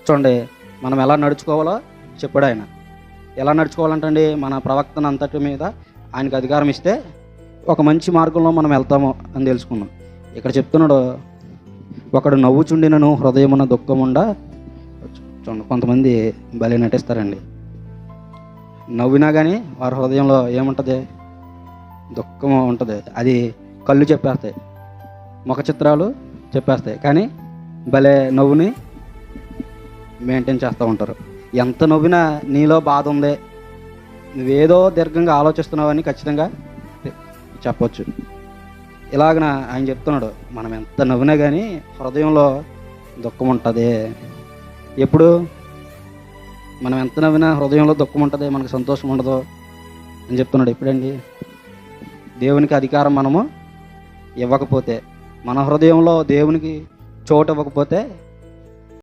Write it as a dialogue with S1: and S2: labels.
S1: చూడండి, మనం ఎలా నడుచుకోవాలో చెప్పాడు ఆయన. ఎలా నడుచుకోవాలంటండి, మన ప్రవర్తన అంతటి మీద ఆయనకు అధికారం ఇస్తే ఒక మంచి మార్గంలో మనం వెళ్తాము అని తెలుసుకున్నాం. ఇక్కడ చెప్తున్నాడు, ఒకడు నవ్వుచుండినను హృదయమున దుఃఖముండా. చూడండి, కొంతమంది భలే నటిస్తారండి. నవ్వినా కానీ వారి హృదయంలో ఏముంటుంది? దుఃఖం ఉంటుంది. అది కళ్ళు చెప్పేస్తాయి, ముఖ చిత్రాలు చెప్పేస్తాయి, కానీ భలే నవ్వుని మెయింటైన్ చేస్తూ ఉంటారు. ఎంత నవ్వినా నీలో బాధ ఉంది, నువ్వేదో దీర్ఘంగా ఆలోచిస్తున్నావని ఖచ్చితంగా చెప్పొచ్చు. ఇలాగన ఆయన చెప్తున్నాడు, మనం ఎంత నవ్వినా కానీ హృదయంలో దుఃఖం ఉంటుంది. ఎప్పుడు మనం ఎంత నవ్వినా హృదయంలో దుఃఖం ఉంటుంది, మనకు సంతోషం ఉండదు అని చెప్తున్నాడు. ఎప్పుడండి? దేవునికి అధికారం మనము ఇవ్వకపోతే, మన హృదయంలో దేవునికి చోటు ఇవ్వకపోతే